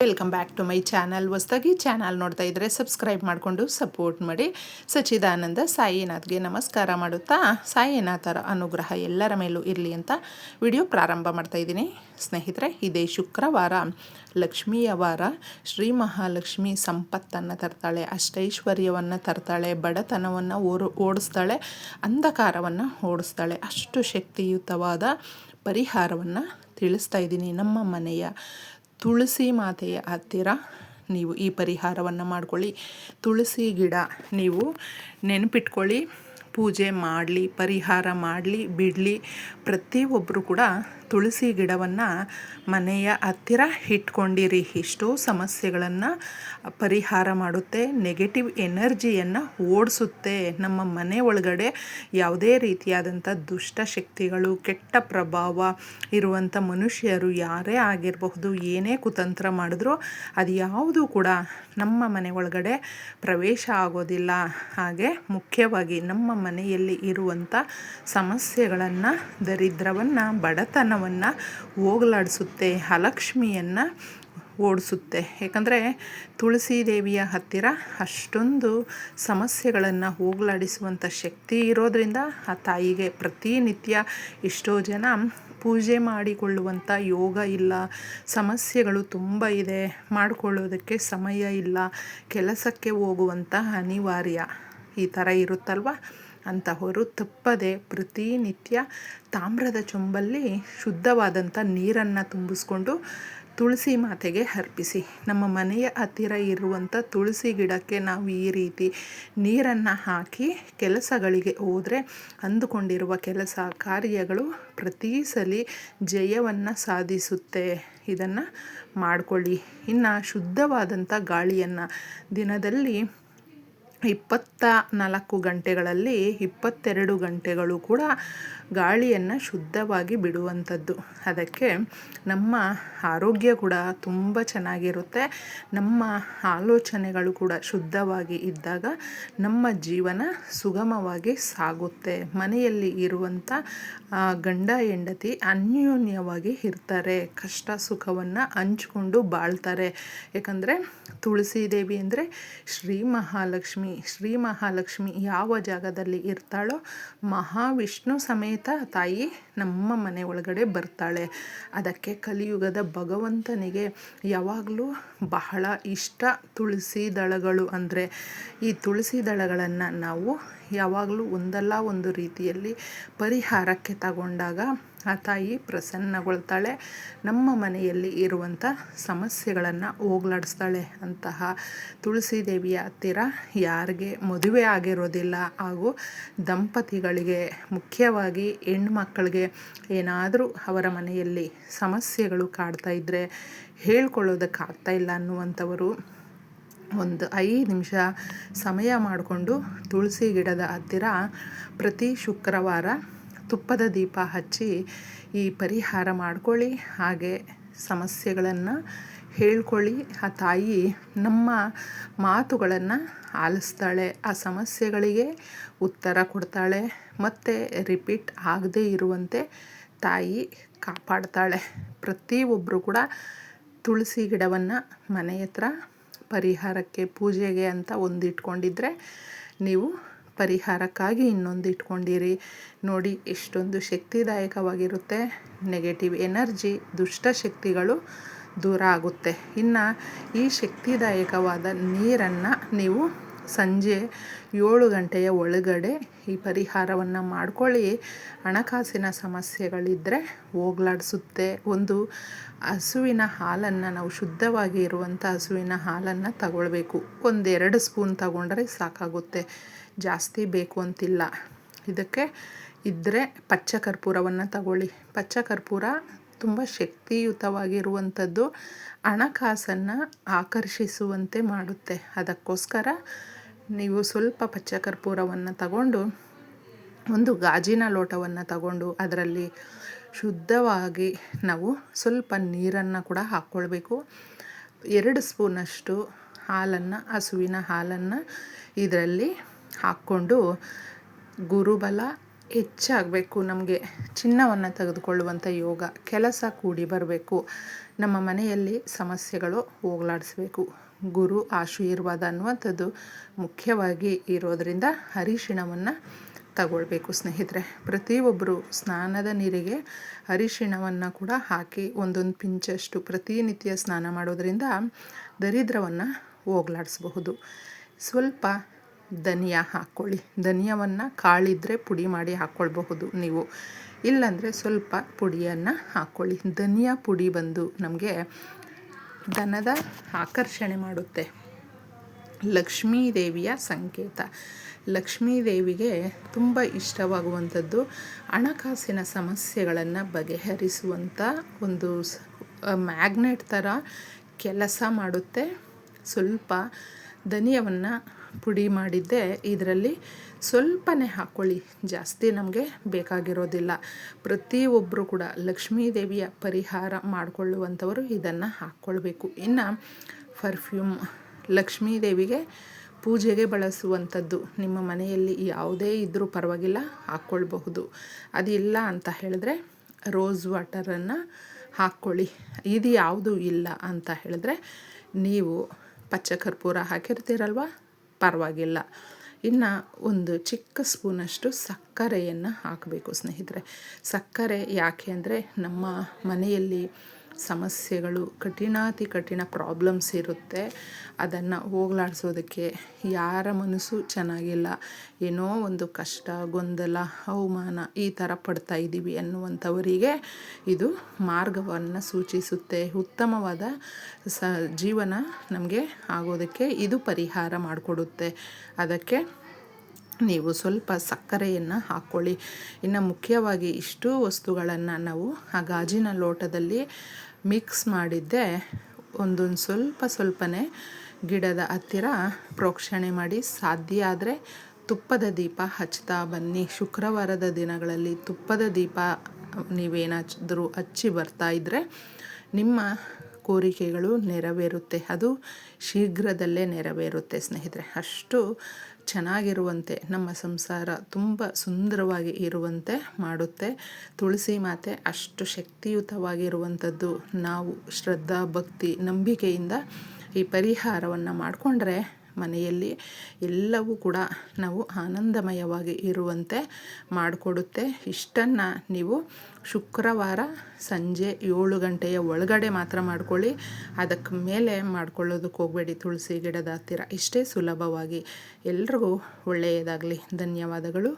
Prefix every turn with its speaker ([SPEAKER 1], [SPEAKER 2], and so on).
[SPEAKER 1] Welcome back to my channel. ಹೊಸದಾಗಿ channel ನೋಡ್ತಾ ಇದ್ದರೆ ಸಬ್ಸ್ಕ್ರೈಬ್ ಮಾಡಿಕೊಂಡು ಸಪೋರ್ಟ್ ಮಾಡಿ. ಸಚ್ಚಿದಾನಂದ ಸಾಯಿನಾಥ್ಗೆ ನಮಸ್ಕಾರ ಮಾಡುತ್ತಾ ಸಾಯಿನಾಥರ ಅನುಗ್ರಹ ಎಲ್ಲರ ಮೇಲೂ ಇರಲಿ ಅಂತ ವಿಡಿಯೋ ಪ್ರಾರಂಭ ಮಾಡ್ತಾ ಇದ್ದೀನಿ. ಸ್ನೇಹಿತರೆ, ಇದೇ ಶುಕ್ರವಾರ ಲಕ್ಷ್ಮಿಯ ವಾರ. ಶ್ರೀ ಮಹಾಲಕ್ಷ್ಮಿ ಸಂಪತ್ತನ್ನು ತರ್ತಾಳೆ, ಅಷ್ಟೈಶ್ವರ್ಯವನ್ನು ತರ್ತಾಳೆ, ಬಡತನವನ್ನು ಓಡಿಸ್ತಾಳೆ, ಅಂಧಕಾರವನ್ನು ಓಡಿಸ್ತಾಳೆ. ಅಷ್ಟು ಶಕ್ತಿಯುತವಾದ ಪರಿಹಾರವನ್ನು ತಿಳಿಸ್ತಾ ಇದ್ದೀನಿ. ನಮ್ಮ ಮನೆಯ ತುಳಸಿ ಮಾತೆಯ ಹತ್ತಿರ ನೀವು ಈ ಪರಿಹಾರವನ್ನು ಮಾಡ್ಕೊಳ್ಳಿ. ತುಳಸಿ ಗಿಡ ನೀವು ನೆನಪಿಟ್ಕೊಳ್ಳಿ. ಪೂಜೆ ಮಾಡಲಿ, ಪರಿಹಾರ ಮಾಡಲಿ ಬಿಡಲಿ, ಪ್ರತಿಯೊಬ್ಬರು ಕೂಡ ತುಳಸಿ ಗಿಡವನ್ನು ಮನೆಯ ಹತ್ತಿರ ಇಟ್ಕೊಂಡಿರಿ. ಎಷ್ಟೋ ಸಮಸ್ಯೆಗಳನ್ನು ಪರಿಹಾರ ಮಾಡುತ್ತೆ, ನೆಗೆಟಿವ್ ಎನರ್ಜಿಯನ್ನು ಓಡಿಸುತ್ತೆ. ನಮ್ಮ ಮನೆ ಒಳಗಡೆ ಯಾವುದೇ ರೀತಿಯಾದಂಥ ದುಷ್ಟಶಕ್ತಿಗಳು, ಕೆಟ್ಟ ಪ್ರಭಾವ ಇರುವಂಥ ಮನುಷ್ಯರು ಯಾರೇ ಆಗಿರಬಹುದು, ಏನೇ ಕುತಂತ್ರ ಮಾಡಿದ್ರೂ ಅದು ಯಾವುದೂ ಕೂಡ ನಮ್ಮ ಮನೆ ಒಳಗಡೆ ಪ್ರವೇಶ ಆಗೋದಿಲ್ಲ. ಹಾಗೆ ಮುಖ್ಯವಾಗಿ ನಮ್ಮ ಮನೆಯಲ್ಲಿ ಇರುವಂಥ ಸಮಸ್ಯೆಗಳನ್ನು, ದರಿದ್ರವನ್ನು, ಬಡತನವನ್ನು ಹೋಗಲಾಡಿಸುತ್ತೆ, ಅಲಕ್ಷ್ಮಿಯನ್ನು ಓಡಿಸುತ್ತೆ. ಯಾಕಂದರೆ ತುಳಸಿ ದೇವಿಯ ಹತ್ತಿರ ಅಷ್ಟೊಂದು ಸಮಸ್ಯೆಗಳನ್ನು ಹೋಗಲಾಡಿಸುವಂಥ ಶಕ್ತಿ ಇರೋದರಿಂದ ಆ ತಾಯಿಗೆ ಪ್ರತಿನಿತ್ಯ ಎಷ್ಟೋ ಜನ ಪೂಜೆ ಮಾಡಿಕೊಳ್ಳುವಂಥ ಯೋಗ ಇಲ್ಲ, ಸಮಸ್ಯೆಗಳು ತುಂಬ ಇದೆ, ಮಾಡಿಕೊಳ್ಳೋದಕ್ಕೆ ಸಮಯ ಇಲ್ಲ, ಕೆಲಸಕ್ಕೆ ಹೋಗುವಂಥ ಅನಿವಾರ್ಯ ಈ ಥರ ಇರುತ್ತಲ್ವ, ಅಂತಹವರು ತಪ್ಪದೆ ಪ್ರತಿನಿತ್ಯ ತಾಮ್ರದ ಚೊಂಬಲ್ಲಿ ಶುದ್ಧವಾದಂಥ ನೀರನ್ನು ತುಂಬಿಸ್ಕೊಂಡು ತುಳಸಿ ಮಾತೆಗೆ ಅರ್ಪಿಸಿ. ನಮ್ಮ ಮನೆಯ ಹತ್ತಿರ ಇರುವಂಥ ತುಳಸಿ ಗಿಡಕ್ಕೆ ನಾವು ಈ ರೀತಿ ನೀರನ್ನು ಹಾಕಿ ಕೆಲಸಗಳಿಗೆ ಹೋದರೆ ಅಂದುಕೊಂಡಿರುವ ಕೆಲಸ ಕಾರ್ಯಗಳು ಪ್ರತಿ ಸಲ ಜಯವನ್ನು ಸಾಧಿಸುತ್ತೆ. ಇದನ್ನು ಮಾಡಿಕೊಳ್ಳಿ. ಇನ್ನು ಶುದ್ಧವಾದಂಥ ಗಾಳಿಯನ್ನು ದಿನದಲ್ಲಿ 24 ಗಂಟೆಗಳಲ್ಲಿ 22 ಗಂಟೆಗಳು ಕೂಡ ಗಾಳಿಯನ್ನು ಶುದ್ಧವಾಗಿ ಬಿಡುವಂಥದ್ದು. ಅದಕ್ಕೆ ನಮ್ಮ ಆರೋಗ್ಯ ಕೂಡ ತುಂಬ ಚೆನ್ನಾಗಿರುತ್ತೆ. ನಮ್ಮ ಆಲೋಚನೆಗಳು ಕೂಡ ಶುದ್ಧವಾಗಿ ಇದ್ದಾಗ ನಮ್ಮ ಜೀವನ ಸುಗಮವಾಗಿ ಸಾಗುತ್ತೆ. ಮನೆಯಲ್ಲಿ ಇರುವಂಥ ಗಂಡ ಹೆಂಡತಿ ಅನ್ಯೋನ್ಯವಾಗಿ ಇರ್ತಾರೆ, ಕಷ್ಟ ಸುಖವನ್ನು ಹಂಚ್ಕೊಂಡು ಬಾಳ್ತಾರೆ. ಯಾಕಂದರೆ ತುಳಸಿ ದೇವಿ ಅಂದರೆ ಶ್ರೀ ಮಹಾಲಕ್ಷ್ಮಿ ಯಾವ ಜಾಗದಲ್ಲಿ ಇರ್ತಾಳೋ ಮಹಾವಿಷ್ಣು ಸಮೇತ ತಾಯಿ ನಮ್ಮ ಮನೆ ಒಳಗಡೆ ಬರ್ತಾಳೆ. ಅದಕ್ಕೆ ಕಲಿಯುಗದ ಭಗವಂತನಿಗೆ ಯಾವಾಗಲೂ ಬಹಳ ಇಷ್ಟ ತುಳಸಿ ದಳಗಳು ಅಂದರೆ. ಈ ತುಳಸಿ ದಳಗಳನ್ನು ನಾವು ಯಾವಾಗಲೂ ಒಂದಲ್ಲ ಒಂದು ರೀತಿಯಲ್ಲಿ ಪರಿಹಾರಕ್ಕೆ ತಗೊಂಡಾಗ ಆ ತಾಯಿ ಪ್ರಸನ್ನಗೊಳ್ತಾಳೆ, ನಮ್ಮ ಮನೆಯಲ್ಲಿ ಇರುವಂಥ ಸಮಸ್ಯೆಗಳನ್ನು ಹೋಗಲಾಡಿಸ್ತಾಳೆ. ಅಂತಹ ತುಳಸಿ ದೇವಿಯ ಹತ್ತಿರ ಯಾರಿಗೆ ಮದುವೆ ಆಗಿರೋದಿಲ್ಲ ಹಾಗೂ ದಂಪತಿಗಳಿಗೆ, ಮುಖ್ಯವಾಗಿ ಹೆಣ್ಮಕ್ಕಳಿಗೆ ಏನಾದರೂ ಅವರ ಮನೆಯಲ್ಲಿ ಸಮಸ್ಯೆಗಳು ಕಾಡ್ತಾ ಇದ್ದರೆ, ಹೇಳ್ಕೊಳ್ಳೋದಕ್ಕಾಗ್ತಾಯಿಲ್ಲ ಅನ್ನುವಂಥವರು ಒಂದು 5 ನಿಮಿಷ ಸಮಯ ಮಾಡಿಕೊಂಡು ತುಳಸಿ ಗಿಡದ ಹತ್ತಿರ ಪ್ರತಿ ಶುಕ್ರವಾರ ತುಪ್ಪದ ದೀಪ ಹಚ್ಚಿ ಈ ಪರಿಹಾರ ಮಾಡ್ಕೊಳ್ಳಿ. ಹಾಗೆ ಸಮಸ್ಯೆಗಳನ್ನು ಹೇಳ್ಕೊಳ್ಳಿ. ಆ ತಾಯಿ ನಮ್ಮ ಮಾತುಗಳನ್ನು ಆಲಿಸ್ತಾಳೆ, ಆ ಸಮಸ್ಯೆಗಳಿಗೆ ಉತ್ತರ ಕೊಡ್ತಾಳೆ, ಮತ್ತು ರಿಪೀಟ್ ಆಗದೇ ಇರುವಂತೆ ತಾಯಿ ಕಾಪಾಡ್ತಾಳೆ. ಪ್ರತಿಯೊಬ್ಬರು ಕೂಡ ತುಳಸಿ ಗಿಡವನ್ನು ಮನೆ ಹತ್ರ ಪರಿಹಾರಕ್ಕೆ, ಪೂಜೆಗೆ ಅಂತ ಒಂದು ಇಟ್ಕೊಂಡಿದ್ರೆ, ನೀವು ಪರಿಹಾರಕ್ಕಾಗಿ ಇನ್ನೊಂದು ಇಟ್ಕೊಂಡಿರಿ. ನೋಡಿ ಎಷ್ಟೊಂದು ಶಕ್ತಿದಾಯಕವಾಗಿರುತ್ತೆ. ನೆಗೆಟಿವ್ ಎನರ್ಜಿ, ದುಷ್ಟಶಕ್ತಿಗಳು ದೂರ ಆಗುತ್ತೆ. ಇನ್ನು ಈ ಶಕ್ತಿದಾಯಕವಾದ ನೀರನ್ನು ನೀವು ಸಂಜೆ 7 ಗಂಟೆಯ ಒಳಗಡೆ ಈ ಪರಿಹಾರವನ್ನು ಮಾಡ್ಕೊಳ್ಳಿ. ಹಣಕಾಸಿನ ಸಮಸ್ಯೆಗಳಿದ್ದರೆ ಹೋಗಲಾಡಿಸುತ್ತೆ. ಒಂದು ಹಸುವಿನ ಹಾಲನ್ನು, ನಾವು ಶುದ್ಧವಾಗಿ ಇರುವಂಥ ಹಸುವಿನ ಹಾಲನ್ನು ತಗೊಳ್ಬೇಕು. 1-2 ಸ್ಪೂನ್ ತಗೊಂಡ್ರೆ ಸಾಕಾಗುತ್ತೆ, ಜಾಸ್ತಿ ಬೇಕು ಅಂತಿಲ್ಲ. ಇದಕ್ಕೆ ಇದ್ದರೆ ಪಚ್ಚಕರ್ಪೂರವನ್ನು ತಗೊಳ್ಳಿ. ಪಚ್ಚಕರ್ಪೂರ ತುಂಬ ಶಕ್ತಿಯುತವಾಗಿರುವಂಥದ್ದು, ಹಣಕಾಸನ್ನು ಆಕರ್ಷಿಸುವಂತೆ ಮಾಡುತ್ತೆ. ಅದಕ್ಕೋಸ್ಕರ ನೀವು ಸ್ವಲ್ಪ ಪಚ್ಚಕರ್ಪೂರವನ್ನು ತಗೊಂಡು ಒಂದು ಗಾಜಿನ ಲೋಟವನ್ನು ತಗೊಂಡು ಅದರಲ್ಲಿ ಶುದ್ಧವಾಗಿ ನಾವು ಸ್ವಲ್ಪ ನೀರನ್ನು ಕೂಡ ಹಾಕ್ಕೊಳ್ಬೇಕು. 2 ಸ್ಪೂನಷ್ಟು ಹಾಲನ್ನು, ಹಸುವಿನ ಹಾಲನ್ನು ಇದರಲ್ಲಿ ಹಾಕ್ಕೊಂಡು ಗುರುಬಲ ಹೆಚ್ಚಾಗಬೇಕು. ನಮಗೆ ಚಿನ್ನವನ್ನು ತೆಗೆದುಕೊಳ್ಳುವಂಥ ಯೋಗ, ಕೆಲಸ ಕೂಡಿ ಬರಬೇಕು, ನಮ್ಮ ಮನೆಯಲ್ಲಿ ಸಮಸ್ಯೆಗಳು ಹೋಗಲಾಡಿಸ್ಬೇಕು. ಗುರು ಆಶೀರ್ವಾದ ಅನ್ನುವಂಥದ್ದು ಮುಖ್ಯವಾಗಿ ಇರೋದರಿಂದ ಅರಿಶಿಣವನ್ನು ತಗೊಳ್ಬೇಕು ಸ್ನೇಹಿತರೆ. ಪ್ರತಿಯೊಬ್ಬರು ಸ್ನಾನದ ನೀರಿಗೆ ಅರಿಶಿಣವನ್ನು ಕೂಡ ಹಾಕಿ ಒಂದೊಂದು ಪಿಂಚಷ್ಟು ಪ್ರತಿನಿತ್ಯ ಸ್ನಾನ ಮಾಡೋದರಿಂದ ದರಿದ್ರವನ್ನು ಹೋಗಲಾಡಿಸಬಹುದು. ಸ್ವಲ್ಪ ಧನಿಯಾ ಹಾಕ್ಕೊಳ್ಳಿ. ಧನಿಯಾವನ್ನು ಕಾಳಿದ್ರೆ ಪುಡಿ ಮಾಡಿ ಹಾಕ್ಕೊಳ್ಬಹುದು ನೀವು, ಇಲ್ಲಾಂದರೆ ಸ್ವಲ್ಪ ಪುಡಿಯನ್ನು ಹಾಕ್ಕೊಳ್ಳಿ. ಧನಿಯಾ ಪುಡಿ ಬಂದು ನಮಗೆ ಧನದ ಆಕರ್ಷಣೆ ಮಾಡುತ್ತೆ. ಲಕ್ಷ್ಮೀ ದೇವಿಯ ಸಂಕೇತ. ಲಕ್ಷ್ಮೀ ದೇವಿಗೆ ತುಂಬ ಇಷ್ಟವಾಗುವಂಥದ್ದು ಹಣಕಾಸಿನ ಸಮಸ್ಯೆಗಳನ್ನು ಬಗೆಹರಿಸುವಂಥ ಒಂದು ಮ್ಯಾಗ್ನೆಟ್ ಥರ ಕೆಲಸ ಮಾಡುತ್ತೆ. ಸ್ವಲ್ಪ ಧನಿಯವನ್ನು ಪುಡಿ ಮಾಡಿದ್ದೆ ಇದರಲ್ಲಿ ಸ್ವಲ್ಪನೇ ಹಾಕ್ಕೊಳ್ಳಿ, ಜಾಸ್ತಿ ನಮಗೆ ಬೇಕಾಗಿರೋದಿಲ್ಲ. ಪ್ರತಿಯೊಬ್ಬರು ಕೂಡ ಲಕ್ಷ್ಮೀ ದೇವಿಯ ಪರಿಹಾರ ಮಾಡಿಕೊಳ್ಳುವಂಥವರು ಇದನ್ನು ಹಾಕ್ಕೊಳ್ಬೇಕು. ಇನ್ನು ಪರ್ಫ್ಯೂಮ್, ಲಕ್ಷ್ಮೀ ದೇವಿಗೆ ಪೂಜೆಗೆ ಬಳಸುವಂಥದ್ದು ನಿಮ್ಮ ಮನೆಯಲ್ಲಿ ಯಾವುದೇ ಇದ್ದರೂ ಪರವಾಗಿಲ್ಲ, ಹಾಕ್ಕೊಳ್ಬಹುದು. ಅದಿಲ್ಲ ಅಂತ ಹೇಳಿದ್ರೆ ರೋಸ್ ವಾಟರನ್ನು ಹಾಕ್ಕೊಳ್ಳಿ. ಇದು ಯಾವುದೂ ಇಲ್ಲ ಅಂತ ಹೇಳಿದ್ರೆ ನೀವು ಪಚ್ಚ ಕರ್ಪೂರ ಹಾಕಿರ್ತೀರಲ್ವ, ಪರವಾಗಿಲ್ಲ. ಇನ್ನು ಒಂದು ಚಿಕ್ಕ ಸ್ಪೂನಷ್ಟು ಸಕ್ಕರೆಯನ್ನು ಹಾಕಬೇಕು ಸ್ನೇಹಿತರೆ. ಸಕ್ಕರೆ ಯಾಕೆ ಅಂದರೆ ನಮ್ಮ ಮನೆಯಲ್ಲಿ ಸಮಸ್ಯೆಗಳು, ಕಠಿಣಾತಿ ಕಠಿಣ ಪ್ರಾಬ್ಲಮ್ಸ್ ಇರುತ್ತೆ. ಅದನ್ನು ಹೋಗಲಾಡಿಸೋದಕ್ಕೆ ಯಾರ ಮನಸ್ಸು ಚೆನ್ನಾಗಿಲ್ಲ, ಏನೋ ಒಂದು ಕಷ್ಟ, ಗೊಂದಲ, ಅವಮಾನ ಈ ಥರ ಪಡ್ತಾ ಇದ್ದೀವಿ ಅನ್ನುವಂಥವರಿಗೆ ಇದು ಮಾರ್ಗವನ್ನು ಸೂಚಿಸುತ್ತೆ. ಉತ್ತಮವಾದ ಜೀವನ ನಮಗೆ ಆಗೋದಕ್ಕೆ ಇದು ಪರಿಹಾರ ಮಾಡಿಕೊಡುತ್ತೆ. ಅದಕ್ಕೆ ನೀವು ಸ್ವಲ್ಪ ಸಕ್ಕರೆಯನ್ನು ಹಾಕ್ಕೊಳ್ಳಿ. ಇನ್ನು ಮುಖ್ಯವಾಗಿ ಇಷ್ಟು ವಸ್ತುಗಳನ್ನು ನಾವು ಆ ಗಾಜಿನ ಲೋಟದಲ್ಲಿ ಮಿಕ್ಸ್ ಮಾಡಿದ್ದೆ ಒಂದೊಂದು ಸ್ವಲ್ಪನೇ ಗಿಡದ ಹತ್ತಿರ ಪ್ರೋಕ್ಷಣೆ ಮಾಡಿ, ಸಾಧ್ಯ ಆದರೆ ತುಪ್ಪದ ದೀಪ ಹಚ್ತಾ ಬನ್ನಿ. ಶುಕ್ರವಾರದ ದಿನಗಳಲ್ಲಿ ತುಪ್ಪದ ದೀಪ ನೀವೇನಾದರೂ ಹಚ್ಚಿ ಬರ್ತಾ ಇದ್ದರೆ ನಿಮ್ಮ ಕೋರಿಕೆಗಳು ನೆರವೇರುತ್ತೆ. ಅದು ಶೀಘ್ರದಲ್ಲೇ ನೆರವೇರುತ್ತೆ ಸ್ನೇಹಿತರೆ. ಅಷ್ಟು ಚೆನ್ನಾಗಿರುವಂತೆ ನಮ್ಮ ಸಂಸಾರ ತುಂಬ ಸುಂದರವಾಗಿ ಇರುವಂತೆ ಮಾಡುತ್ತೆ. ತುಳಸಿ ಮಾತೆ ಅಷ್ಟು ಶಕ್ತಿಯುತವಾಗಿರುವಂಥದ್ದು. ನಾವು ಶ್ರದ್ಧಾ ಭಕ್ತಿ ನಂಬಿಕೆಯಿಂದ ಈ ಪರಿಹಾರವನ್ನು ಮಾಡಿಕೊಂಡ್ರೆ ಮನೆಯಲ್ಲಿ ಎಲ್ಲವೂ ಕೂಡ ನಾವು ಆನಂದಮಯವಾಗಿ ಇರುವಂತೆ ಮಾಡಿಕೊಡುತ್ತೆ. ಇಷ್ಟನ್ನು ನೀವು ಶುಕ್ರವಾರ ಸಂಜೆ 7 ಗಂಟೆಯ ಒಳಗಡೆ ಮಾತ್ರ ಮಾಡ್ಕೊಳ್ಳಿ. ಅದಕ್ಕೆ ಮೇಲೆ ಮಾಡ್ಕೊಳ್ಳೋದಕ್ಕೆ ಹೋಗಬೇಡಿ ತುಳಸಿ ಗಿಡದ ಹತ್ತಿರ. ಇಷ್ಟೇ ಸುಲಭವಾಗಿ. ಎಲ್ರಿಗೂ ಒಳ್ಳೆಯದಾಗಲಿ. ಧನ್ಯವಾದಗಳು.